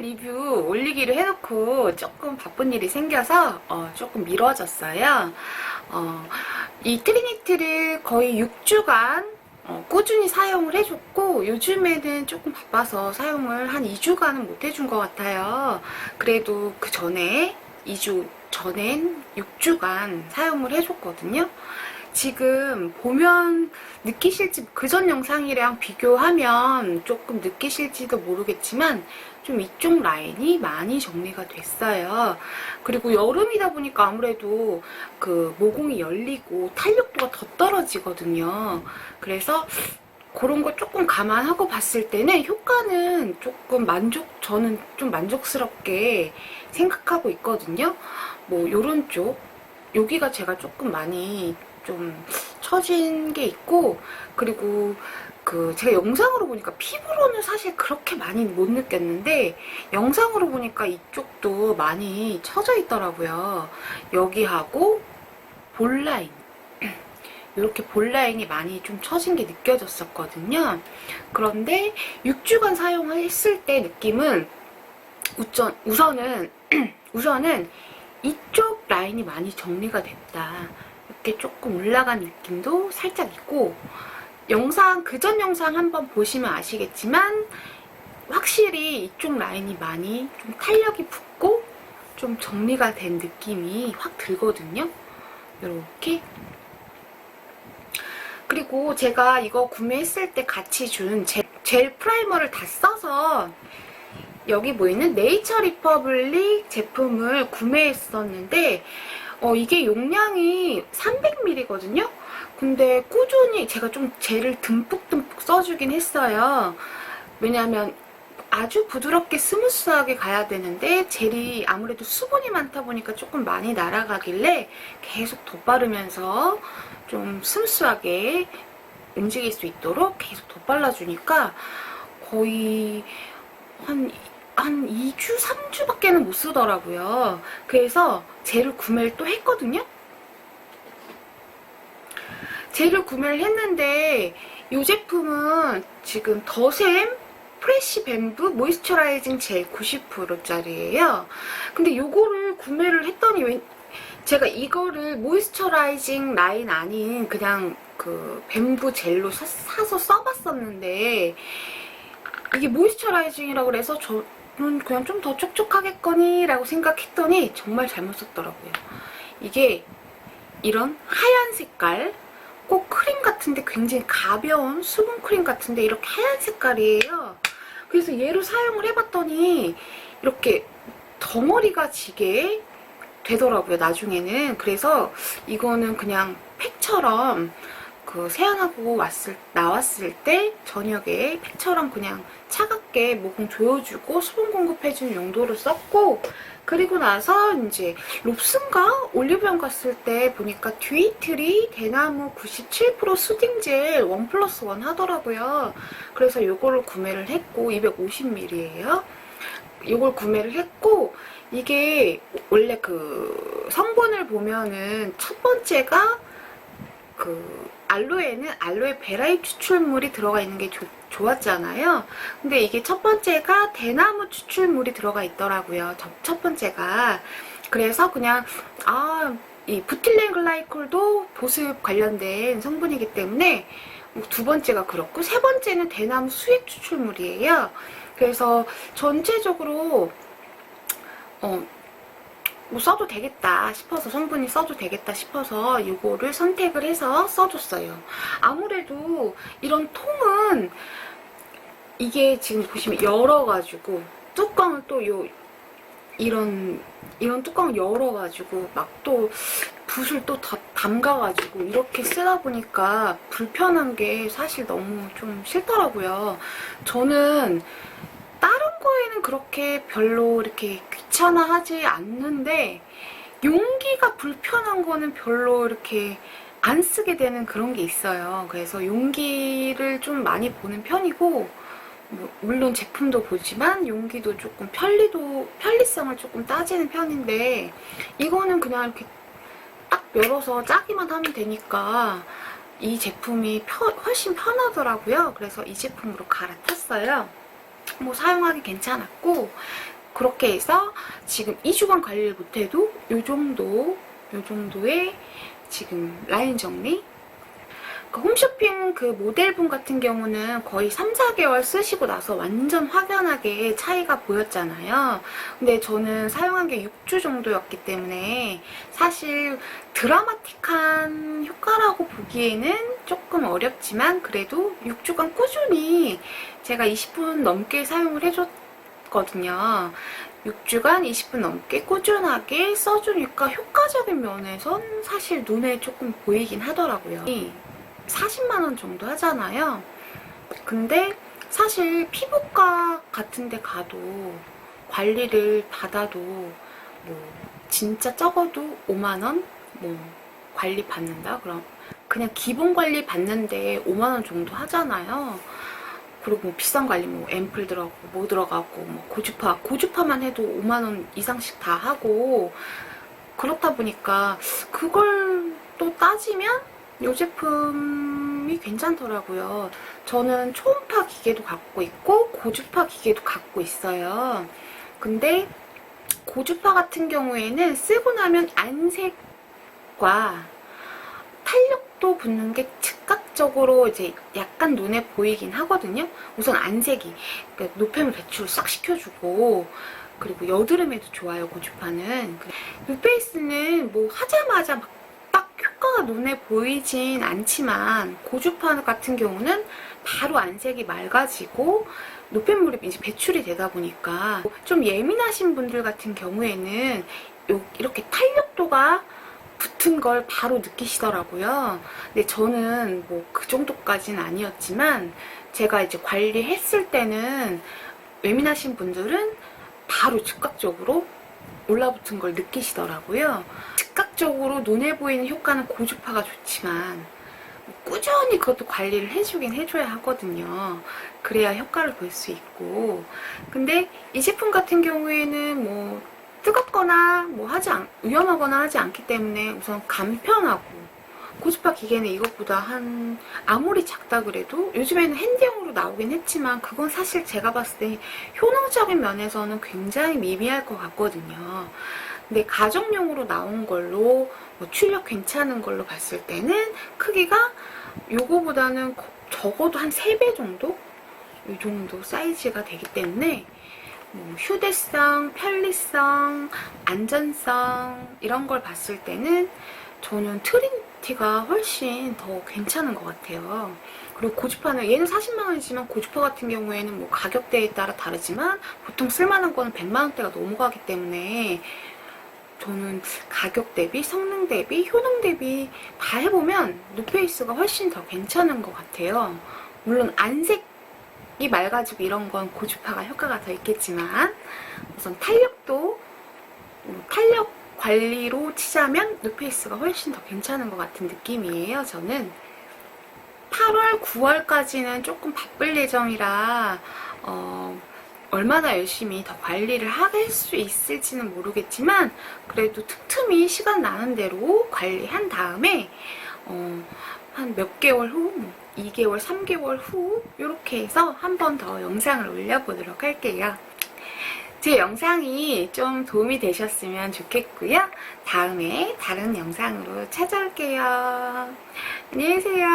리뷰 올리기로 해놓고 조금 바쁜 일이 생겨서 조금 미뤄졌어요. 이 트리니티를 거의 6주간 꾸준히 사용을 해줬고, 요즘에는 조금 바빠서 사용을 한 2주간은 못 해준 것 같아요. 그래도 그 전에 2주 전엔 6주간 사용을 해줬거든요. 지금 보면 느끼실지, 그전 영상이랑 비교하면 조금 느끼실지도 모르겠지만 좀 이쪽 라인이 많이 정리가 됐어요. 그리고 여름이다 보니까 아무래도 그 모공이 열리고 탄력도가 더 떨어지거든요. 그래서 그런 거 조금 감안하고 봤을 때는 효과는 조금 저는 좀 만족스럽게 생각하고 있거든요. 뭐 요런 쪽, 여기가 제가 조금 많이 좀 처진 게 있고, 그리고 제가 영상으로 보니까 피부로는 사실 그렇게 많이 못 느꼈는데 영상으로 보니까 이쪽도 많이 처져 있더라고요. 여기하고 볼라인, 이렇게 볼라인이 많이 좀 처진 게 느껴졌었거든요. 그런데 6주간 사용했을 때 느낌은 우선은 이쪽 라인이 많이 정리가 됐다. 이렇게 조금 올라간 느낌도 살짝 있고, 그전 영상 한번 보시면 아시겠지만 확실히 이쪽 라인이 많이 좀 탄력이 붙고 좀 정리가 된 느낌이 확 들거든요. 이렇게. 그리고 제가 이거 구매했을 때 같이 준 젤 프라이머를 다 써서 여기 보이는 네이처 리퍼블릭 제품을 구매했었는데 이게 용량이 300ml거든요. 근데 꾸준히 제가 좀 젤을 듬뿍듬뿍 써주긴 했어요. 왜냐하면 아주 부드럽게 스무스하게 가야 되는데 젤이 아무래도 수분이 많다 보니까 조금 많이 날아가길래 계속 덧바르면서 좀 스무스하게 움직일 수 있도록 계속 덧발라주니까 거의 한 2주, 3주밖에는 못 쓰더라고요. 그래서 젤을 구매를 또 했거든요. 젤을 구매를 했는데 이 제품은 지금 더샘 프레쉬 뱀부 모이스처라이징 젤 90%짜리예요. 근데 요거를 구매를 했더니 제가 이거를 모이스처라이징 라인 아닌 그냥 그 뱀부 젤로 사서 써봤었는데 이게 모이스처라이징이라고 그래서 저는 그냥 좀 더 촉촉하겠거니 라고 생각했더니 정말 잘못 썼더라고요. 이게 이런 하얀 색깔, 꼭 크림 같은데 굉장히 가벼운 수분 크림 같은데 이렇게 하얀 색깔이에요. 그래서 얘로 사용을 해봤더니 이렇게 덩어리가 지게 되더라고요, 나중에는. 그래서 이거는 그냥 팩처럼 세안하고 나왔을 때 저녁에 팩처럼 그냥 차갑게 모공 조여주고 수분 공급해주는 용도로 썼고, 그리고 나서 이제 롭슨가 올리브영 갔을 때 보니까 듀이트리 대나무 97% 수딩젤 1+1 하더라고요. 그래서 요거를 구매를 했고 250ml예요. 이걸 구매를 했고, 이게 원래 그 성분을 보면은 첫 번째가 알로에는 알로에 베라잎 추출물이 들어가 있는 게 좋았잖아요. 근데 이게 첫 번째가 대나무 추출물이 들어가 있더라고요. 첫 번째가. 그래서 그냥 이 부틸렌 글라이콜도 보습 관련된 성분이기 때문에 두 번째가 그렇고, 세 번째는 대나무 수액 추출물이에요. 그래서 전체적으로 뭐 써도 되겠다 싶어서, 성분이 써도 되겠다 싶어서 이거를 선택을 해서 써줬어요. 아무래도 이런 통은 이게 지금 보시면 열어가지고 뚜껑을 또 이런 뚜껑을 열어가지고 막 또 붓을 또 담가가지고 이렇게 쓰다 보니까 불편한 게 사실 너무 좀 싫더라고요. 저는 다른 거에는 그렇게 별로 이렇게 귀찮아하지 않는데 용기가 불편한 거는 별로 이렇게 안 쓰게 되는 그런 게 있어요. 그래서 용기를 좀 많이 보는 편이고, 물론 제품도 보지만 용기도 조금 편리성을 조금 따지는 편인데, 이거는 그냥 이렇게 딱 열어서 짜기만 하면 되니까 이 제품이 훨씬 편하더라고요. 그래서 이 제품으로 갈아탔어요. 뭐 사용하기 괜찮았고, 그렇게 해서 지금 2주간 관리를 못해도 요 정도의 지금 라인 정리. 홈쇼핑 그 모델분 같은 경우는 거의 3, 4개월 쓰시고 나서 완전 확연하게 차이가 보였잖아요. 근데 저는 사용한 게 6주 정도였기 때문에 사실 드라마틱한 효과라고 보기에는 조금 어렵지만 그래도 6주간 꾸준히 제가 20분 넘게 사용을 해줬거든요. 6주간 20분 넘게 꾸준하게 써주니까 효과적인 면에선 사실 눈에 조금 보이긴 하더라고요. 40만원 정도 하잖아요. 근데 사실 피부과 같은 데 가도 관리를 받아도 뭐 진짜 적어도 5만원 뭐 관리 받는다? 그럼 그냥 기본 관리 받는데 5만원 정도 하잖아요. 그리고 뭐 비싼 관리 뭐 앰플 들어가고 뭐 들어가고 뭐 고주파만 해도 5만원 이상씩 다 하고 그렇다 보니까 그걸 또 따지면 이 제품이 괜찮더라고요. 저는 초음파 기계도 갖고 있고 고주파 기계도 갖고 있어요. 근데 고주파 같은 경우에는 쓰고 나면 안색과 탄력도 붙는 게 즉각적으로 이제 약간 눈에 보이긴 하거든요. 우선 안색이 그러니까 노폐물 배출을 싹 시켜주고 그리고 여드름에도 좋아요. 고주파는. 뉴페이스는 뭐 하자마자 막 효과가 눈에 보이진 않지만 고주파 같은 경우는 바로 안색이 맑아지고 노폐물이 이제 배출이 되다 보니까 좀 예민하신 분들 같은 경우에는 이렇게 탄력도가 붙은 걸 바로 느끼시더라고요. 근데 저는 뭐 그 정도까지는 아니었지만 제가 이제 관리했을 때는 예민하신 분들은 바로 즉각적으로 올라붙은 걸 느끼시더라고요. 즉각적으로 눈에 보이는 효과는 고주파가 좋지만 꾸준히 그것도 관리를 해주긴 해줘야 하거든요. 그래야 효과를 볼 수 있고. 근데 이 제품 같은 경우에는 뭐 뜨겁거나 뭐 위험하거나 하지 않기 때문에 우선 간편하고 고주파 기계는 이것보다 아무리 작다 그래도 요즘에는 핸드용으로 나오긴 했지만 그건 사실 제가 봤을 때 효능적인 면에서는 굉장히 미미할 것 같거든요. 근데 가정용으로 나온 걸로 뭐 출력 괜찮은 걸로 봤을 때는 크기가 요거보다는 적어도 한 3배 정도? 이 정도 사이즈가 되기 때문에 뭐 휴대성, 편리성, 안전성 이런 걸 봤을 때는 저는 트리니티가 훨씬 더 괜찮은 것 같아요. 그리고 고주파는 얘는 40만원이지만 고주파 같은 경우에는 뭐 가격대에 따라 다르지만 보통 쓸만한 거는 100만원대가 넘어가기 때문에 저는 가격 대비, 성능 대비, 효능 대비 다 해보면 뉴페이스가 훨씬 더 괜찮은 것 같아요. 물론 안색이 맑아지고 이런 건 고주파가 효과가 더 있겠지만 우선 탄력 관리로 치자면 뉴페이스가 훨씬 더 괜찮은 것 같은 느낌이에요. 저는 8월, 9월까지는 조금 바쁠 예정이라 얼마나 열심히 더 관리를 할 수 있을지는 모르겠지만 그래도 틈틈이 시간 나는 대로 관리한 다음에 한 몇 개월 후, 2개월, 3개월 후 이렇게 해서 한 번 더 영상을 올려보도록 할게요. 제 영상이 좀 도움이 되셨으면 좋겠고요. 다음에 다른 영상으로 찾아올게요. 안녕히 계세요.